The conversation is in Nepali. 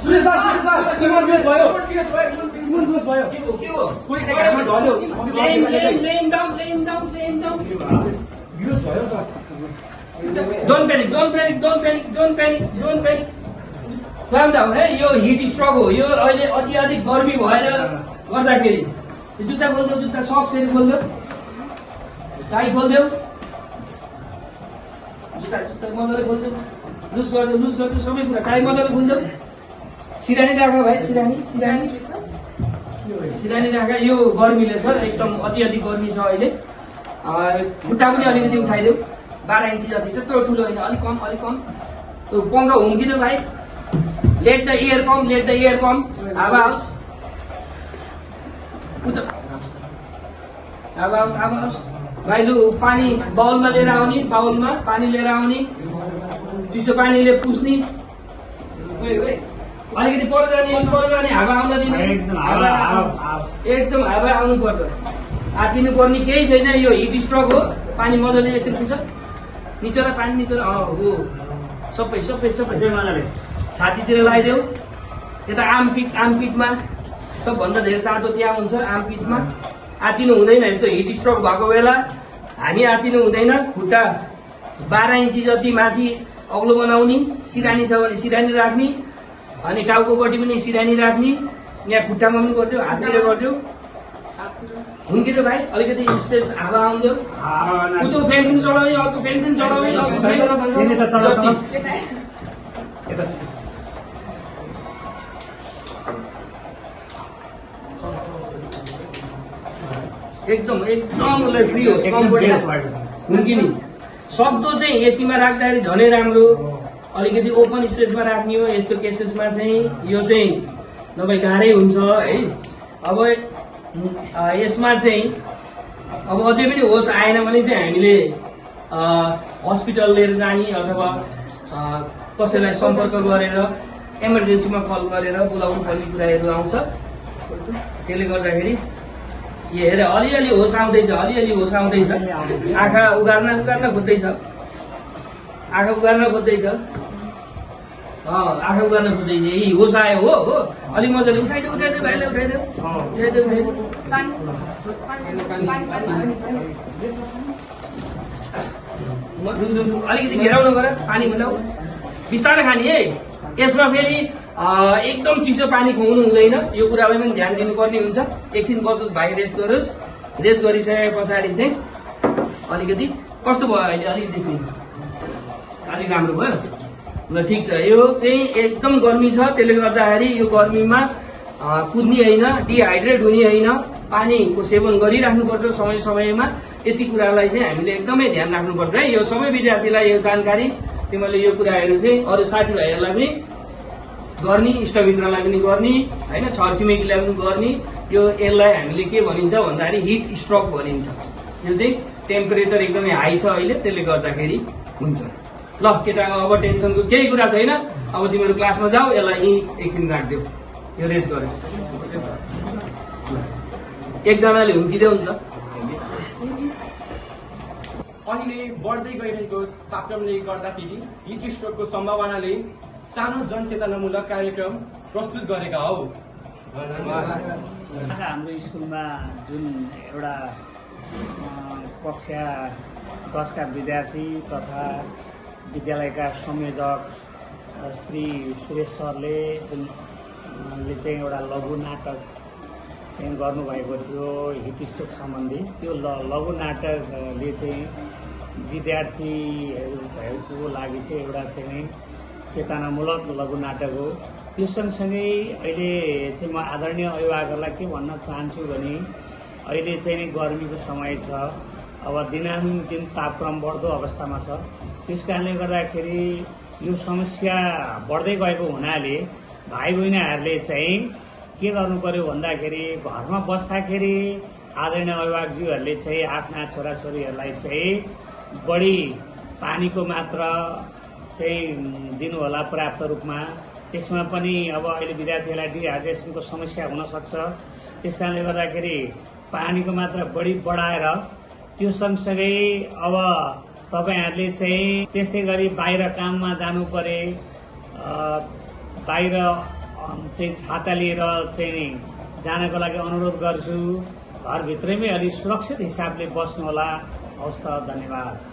सुरेश सर इमोन केस भयो इमोन केस भयो के हो कोही घाटमा ढल्यो लेम डाउन विरोध भयो sir don't panic calm down है यो हिट स्ट्रोक हो यो अहिले अति अधिक गर्मी भएर गर्दाखेरि यो जुत्ता खोल्देऊ जुत्ता सक्स फेरि खोल्देऊ टाई खोल्देऊ जुत्ता मजाले खोल्देऊ लुज गरिदेऊ सबै कुरा टाई मजाले खोल्देऊ सिरानी राख भाइ सिरानी राख यो गर्मीले सर एकदम अति अधिक गर्मी छ अहिले खुट्टा पनि अलिकति उठाइदेऊ 12 इन्ची जति त्यत्रो ठुलो होइन अलिक कम त्यो पङ्खा हुम्किनु भाइ लेट द एयर कम हावा आओस् भाइ लु पानी बाउलमा लिएर आउने पानी लिएर आउने चिसो पानीले पुस्ने अलिकति पर जाने हावा आउन दिने एकदम हावा आउनुपर्छ आतिनु पर्ने केही छैन यो हिट स्ट्रोक हो पानी मजाले यसरी पुग्छ निचरा पानी निचरा हो सबै मजाले छातीतिर लगाइदेऊ यता आर्मपिटमा सबभन्दा धेरै तातो त्यहाँ हुन्छ आर्मपिटमा आतिनु हुँदैन यस्तो हिट स्ट्रोक भएको बेला हामी आतिनु हुँदैन खुट्टा 12 इन्ची जति माथि अग्लो बनाउने सिरानी छ भने सिरानी राख्ने अनि टाउकोपट्टि पनि सिरानी राख्ने यहाँ खुट्टामा पनि गरिदेऊ हाततिर गरिदेऊ हुन्किनु भाइ अलिकति स्पेस हावा आउँदेऊ उतो फ्यान पनि चलाउने अर्को फ्यान पनि चलाउने एकदम उसलाई फ्री होस् कम्फर्टेबल हुन्किने सक्दो चाहिँ एसीमा राख्दाखेरि झनै राम्रो अलिकति ओपन स्पेसमा राख्ने हो यस्तो केसेसमा चाहिँ यो चाहिँ नभए गाह्रै हुन्छ है अब यसमा चाहिँ अब अझै पनि होस् आएन भने चाहिँ हामीले हस्पिटल लिएर जाने अथवा कसैलाई सम्पर्क गरेर इमर्जेन्सीमा कल गरेर बोलाउनु पर्ने कुराहरू आउँछ त्यसले गर्दाखेरि यो हेर अलिअलि होस आउँदैछ आँखा उगार्न खोज्दैछ आँखा उगार्न खोज्दैछ यही होस आयो हो अलिक मजाले उठाइदेऊ भाइले उठाइदेऊ अलिकति घेराउनु गर पानी मिलाऊ बिस्तारै खाने है यसमा फेरि एकदम चिसो पानी खुवाउनु हुँदैन यो कुरालाई पनि ध्यान दिनुपर्ने हुन्छ एकछिन बसोस् भाइ रेस्ट गरोस् रेस्ट गरिसके पछाडि चाहिँ अलिकति कस्तो भयो अहिले अलिकति अलिक राम्रो भयो ल ठिक छ यो चाहिँ एकदम गर्मी छ त्यसले गर्दाखेरि यो गर्मीमा कुद्ने होइन डिहाइड्रेट हुने होइन पानीको सेवन गरिराख्नुपर्छ समयमा यति कुरालाई चाहिँ हामीले एकदमै ध्यान राख्नुपर्छ है यो सबै विद्यार्थीलाई यो जानकारी तिमीले यो कुराहरू चाहिँ अरू साथीभाइहरूलाई पनि गर्ने इष्टमित्रलाई पनि गर्ने होइन छरछिमेकीलाई पनि गर्ने यसलाई हामीले के भनिन्छ भन्दाखेरि हिट स्ट्रोक भनिन्छ यो चाहिँ टेम्परेचर एकदमै हाई छ अहिले त्यसले गर्दाखेरि हुन्छ ल केटाको अब टेन्सनको केही कुरा छैन अब तिमीहरू क्लासमा जाऊ यसलाई यहीँ एकछिन राखिदेऊ यो रेस्ट गरेस् एकजनाले हुन्किदेऊ नि त अहिले बढ्दै गइरहेको तापक्रमले गर्दाखेरि हिट स्ट्रोकको सम्भावनाले सानो जनचेतनामूलक कार्यक्रम प्रस्तुत गरेका हौ हाम्रो स्कुलमा जुन एउटा कक्षा 10 का विद्यार्थी तथा विद्यालयका संयोजक श्री सुरेश सरले चाहिँ एउटा लघु नाटक चाहिँ गर्नुभएको थियो हिट स्ट्रोक सम्बन्धी त्यो लघु नाटकले चाहिँ विद्यार्थीहरूको लागि चाहिँ एउटा चाहिँ चेतनामूलक लघु नाटक हो त्यो सँगसँगै अहिले चाहिँ म आदरणीय अभिभावकहरूलाई के भन्न चाहन्छु भने अहिले चाहिँ गर्मीको समय छ अब दिनानुदिन तापक्रम बढ्दो अवस्थामा छ त्यस कारणले गर्दाखेरि यो समस्या बढ्दै गएको हुनाले भाइ बहिनीहरूले चाहिँ के गर्नु पर्यो भन्दाखेरि घरमा बस्दाखेरि आदरणीय अभिभावकज्यूहरूले चाहिँ आफ्ना छोराछोरीहरूलाई चाहिँ बढी पानीको मात्रा चाहिँ दिनु होला पर्याप्त रूपमा त्यसमा पनि अब अहिले विद्यार्थीहरूलाई डिहाइड्रेसनको समस्या हुन सक्छ त्यसकारणले गर्दाखेरि पानीको मात्रा बढी बढाएर त्यो सँगसँगै अब तपाईहरुले चाहिँ त्यसै गरी बाहिर काममा जानु परे बाहिर चाहिँ छाता लिएर चाहिँ जानको लागि अनुरोध गर्छु। घरभित्रैमै अलिक सुरक्षित हिसाबले बस्नु होला। हवस् त, धन्यवाद।